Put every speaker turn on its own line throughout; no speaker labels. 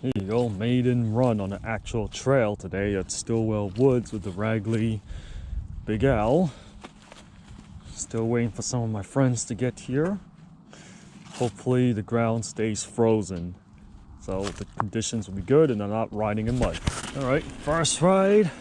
Here you go, maiden run on an actual trail today at Stillwell Woods with the Ragley Big. Still waiting for some of my friends to get here. Hopefully the ground stays frozen, so the conditions will be good and I'm not riding in mud. All right, first ride.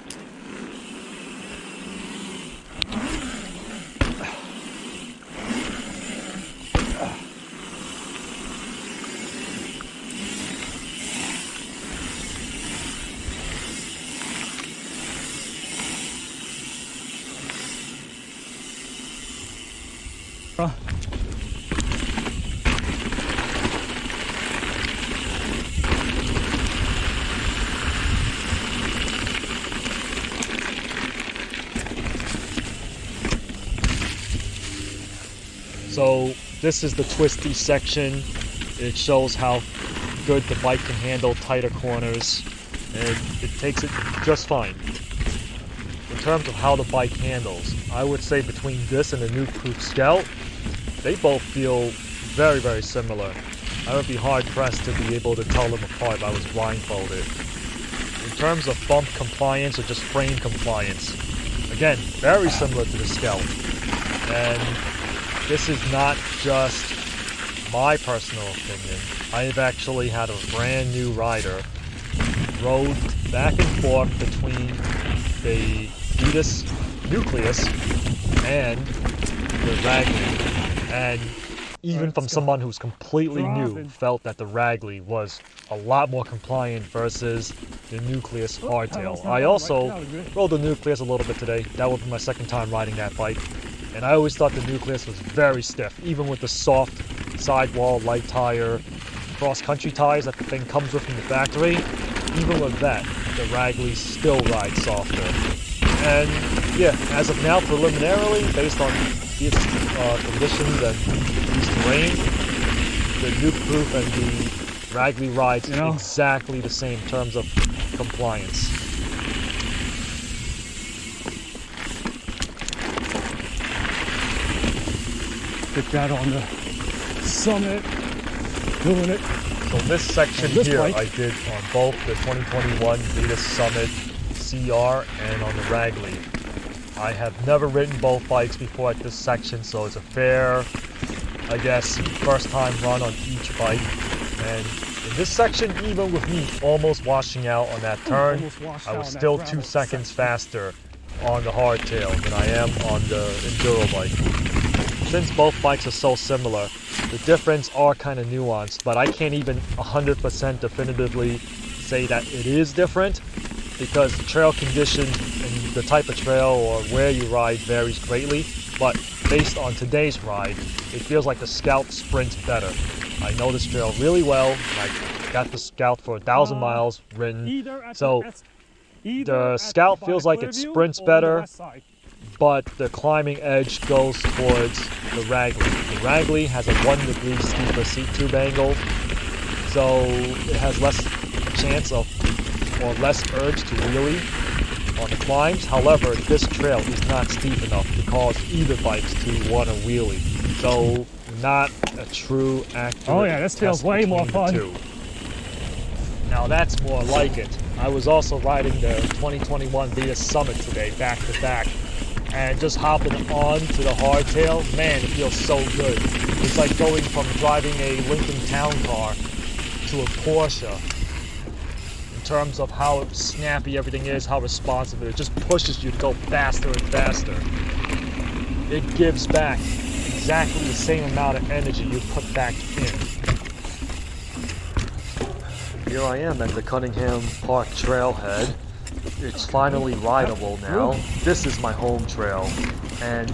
So this is the twisty section. It shows how good the bike can handle tighter corners, and it takes it just fine. In terms of how the bike handles, I would say between this and the Nukeproof Scout, they both feel very, very similar. I would be hard pressed to be able to tell them apart if I was blindfolded. In terms of bump compliance or just frame compliance, again, very similar to the Scout. And this is not just my personal opinion. I've actually had a brand new rider rode back and forth between the Vetus Nucleus and the Ragley, and even from someone who's completely new, felt that the Ragley was a lot more compliant versus the Nucleus hardtail. I also rode the Nucleus a little bit today. That would be my second time riding that bike. And I always thought the Nucleus was very stiff, even with the soft sidewall, light tire, cross-country tires that the thing comes with from the factory. Even with that, the Ragley still rides softer. And yeah, as of now, preliminarily, based on these conditions and these terrain, the Nukeproof and the Ragley rides exactly the same in terms of compliance. Get that on the summit, doing it. So this section here I did on both the 2021 Vetus Summit CR and on the Ragley. I have never ridden both bikes before at this section, so it's a fair, I guess, first time run on each bike. And in this section, even with me almost washing out on that turn, I was still 2 seconds faster on the hardtail than I am on the enduro bike. Since both bikes are so similar, the difference are kind of nuanced, but I can't even 100% definitively say that it is different, because trail conditions and the type of trail or where you ride varies greatly. But based on today's ride, it feels like the Scout sprints better. I know this trail really well. I got the Scout for 1,000 miles ridden, so the Scout feels like it sprints better, but the climbing edge goes towards the Ragley. The Ragley has a 1 degree steeper seat tube angle, so it has less chance of, or less urge to wheelie on the climbs. However, this trail is not steep enough to cause either bikes to want to wheelie. So not a true accurate. Oh yeah, this feels way more fun. Now that's more like it. I was also riding the 2021 Vetus Summit today, back to back. And just hopping on to the hardtail, man, it feels so good. It's like going from driving a Lincoln Town Car to a Porsche. In terms of how snappy everything is, how responsive it is, just pushes you to go faster and faster. It gives back exactly the same amount of energy you put back in. Here I am at the Cunningham Park trailhead. It's finally rideable now. This is my home trail, and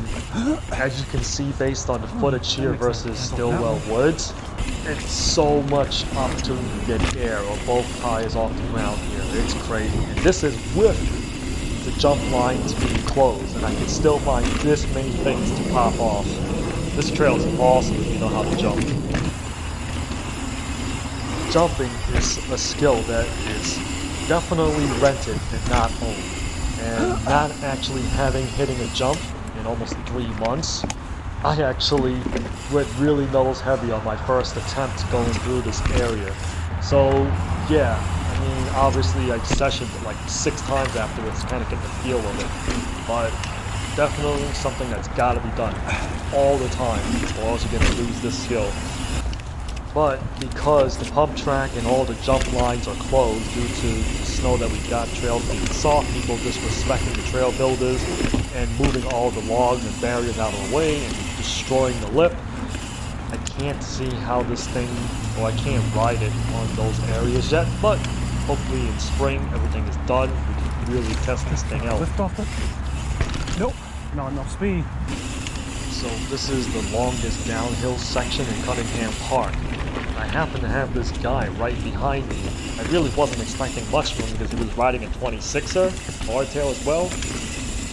as you can see based on the footage here versus Stillwell Woods, it's so much opportunity to get air or both tires off the ground here. It's crazy. And this is with the jump lines being closed, and I can still find this many things to pop off. This trail is awesome if you know how to jump. Jumping is a skill that is definitely rented and not owned. And not actually hitting a jump in almost 3 months, I actually went really nose heavy on my first attempt going through this area. So Yeah, I mean, obviously I sessioned it like 6 times afterwards to kind of get the feel of it, but definitely something that's got to be done all the time, or else you're going to lose this skill. But because the pump track and all the jump lines are closed due to the snow that we got, trails being soft, people disrespecting the trail builders and moving all the logs and barriers out of the way and destroying the lip, I can't see how this thing, or I can't ride it on those areas yet, but hopefully in spring everything is done, we can really test this thing out.
Lift off it. Nope, not enough speed.
So this is the longest downhill section in Cunningham Park. I happen to have this guy right behind me. I really wasn't expecting much from him because he was riding a 26er, hardtail as well,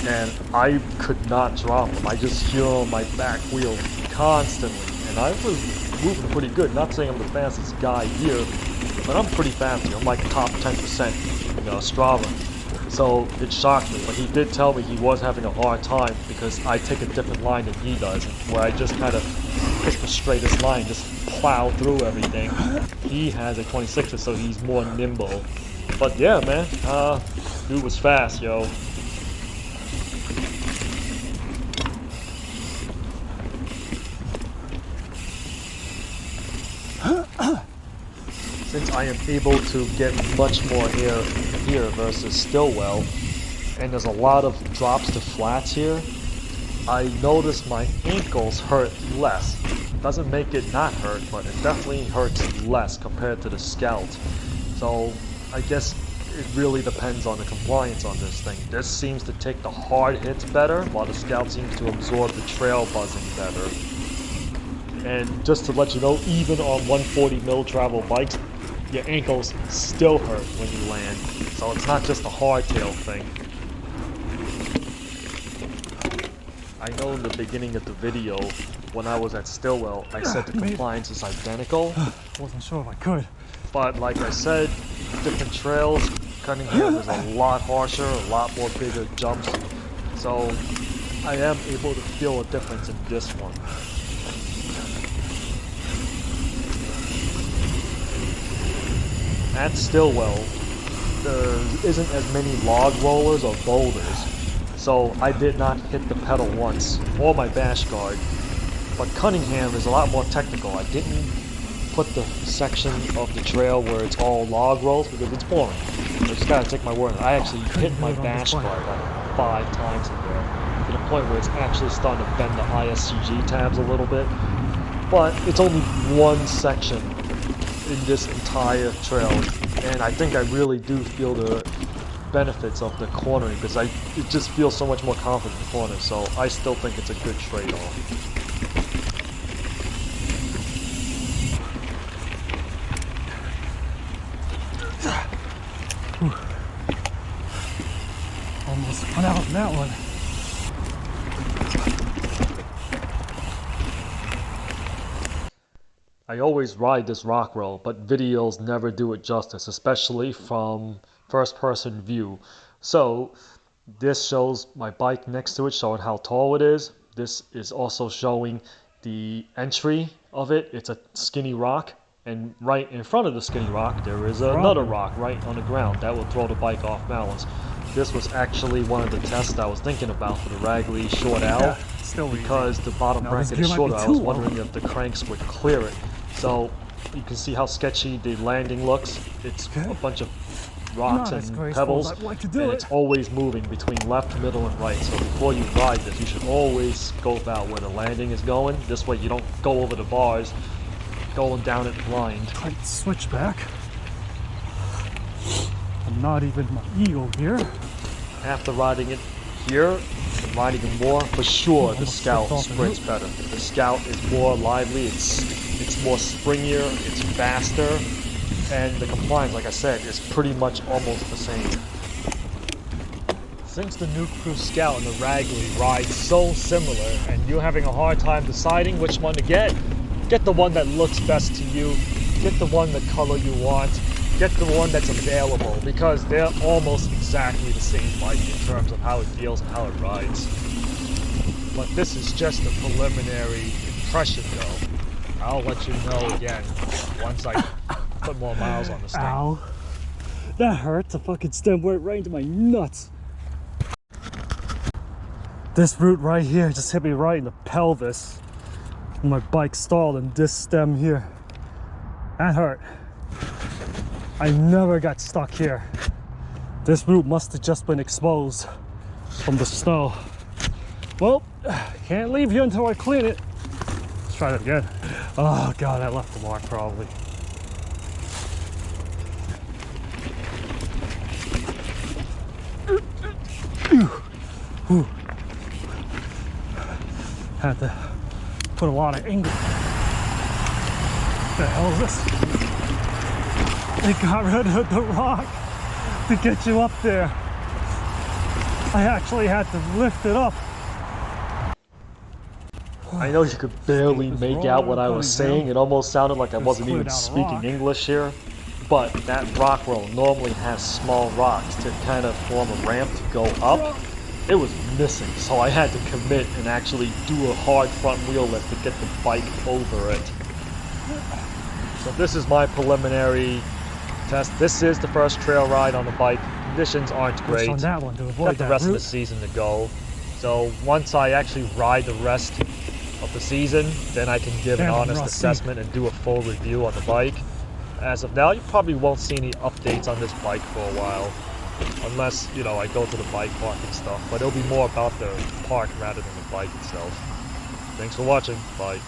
and I could not drop him. I just hear on my back wheel constantly, and I was moving pretty good. Not saying I'm the fastest guy here, but I'm pretty fast here. I'm like top 10% in Strava. So it shocked me, but he did tell me he was having a hard time because I take a different line than he does, where I just kind of pick the straightest line, just plow through everything. He has a 26er, so he's more nimble. But yeah, man, dude was fast, yo. Since I am able to get much more air here versus Stillwell, and there's a lot of drops to flats here, I notice my ankles hurt less. Doesn't make it not hurt, but it definitely hurts less compared to the Scout. So I guess it really depends on the compliance on this thing. This seems to take the hard hits better, while the Scout seems to absorb the trail buzzing better. And just to let you know, even on 140 mil travel bikes, your ankles still hurt when you land. So it's not just a hardtail thing. I know in the beginning of the video, when I was at Stillwell, I said the compliance is identical.
Wasn't sure if I could.
But like I said, different trails, Cunningham is a lot harsher, a lot more bigger jumps. So I am able to feel a difference in this one. At Stillwell, there isn't as many log rollers or boulders, so I did not hit the pedal once, or my bash guard. But Cunningham is a lot more technical. I didn't put the section of the trail where it's all log rolls because it's boring. I just gotta take my word. I actually hit my bash guard like 5 times in there, to the point where it's actually starting to bend the ISCG tabs a little bit. But it's only one section in this entire trail, and I think I really do feel the benefits of the cornering because it just feels so much more confident in the corner, so I still think it's a good trade-off.
Almost went out in that one.
I always ride this rock roll, but videos never do it justice, especially from first-person view. So this shows my bike next to it, showing how tall it is. This is also showing the entry of it. It's a skinny rock, and right in front of the skinny rock there is another rock right on the ground that will throw the bike off balance. This was actually one of the tests I was thinking about for the Ragley Short Owl, because the bottom bracket is shorter. I was wondering if the cranks would clear it. So you can see how sketchy the landing looks. It's a bunch of rocks and pebbles, and it's always moving between left, middle, and right. So before you ride this, you should always scope out where the landing is going. This way you don't go over the bars, going down it blind.
Tight switchback. I'm not even my ego here.
After riding it here, riding it more, for sure the Scout sprints better. The Scout is more lively, it's more springier, it's faster, and the compliance, like I said, is pretty much almost the same. Since the Nukeproof Scout and the Ragley ride so similar, and you're having a hard time deciding which one to get the one that looks best to you, get the one the color you want, get the one that's available, because they're almost exactly the same bike in terms of how it feels and how it rides. But this is just a preliminary impression though. I'll let you know again once I put more miles on this thing.
Ow. That hurt. The fucking stem went right into my nuts. This root right here just hit me right in the pelvis. My bike stalled in this stem here. That hurt. I never got stuck here. This root must have just been exposed from the snow. Well, can't leave you until I clean it. Let's try it again. Oh God, I left the mark probably. Had to put a lot of English. What the hell is this? They got rid of the rock to get you up there. I actually had to lift it up.
I know you could barely make out what I was saying. It almost sounded like I wasn't even speaking English here. But that rock roll normally has small rocks to kind of form a ramp to go up. It was missing, so I had to commit and actually do a hard front wheel lift to get the bike over it. So this is my preliminary test. This is the first trail ride on the bike. Conditions aren't great.
On that one to avoid
Got the
that
rest
root.
of the season to go. So once I actually ride the rest of the season, then I can give an honest assessment and do a full review on the bike. As of now, you probably won't see any updates on this bike for a while. Unless, you know, I go to the bike park and stuff. But it'll be more about the park rather than the bike itself. Thanks for watching. Bye.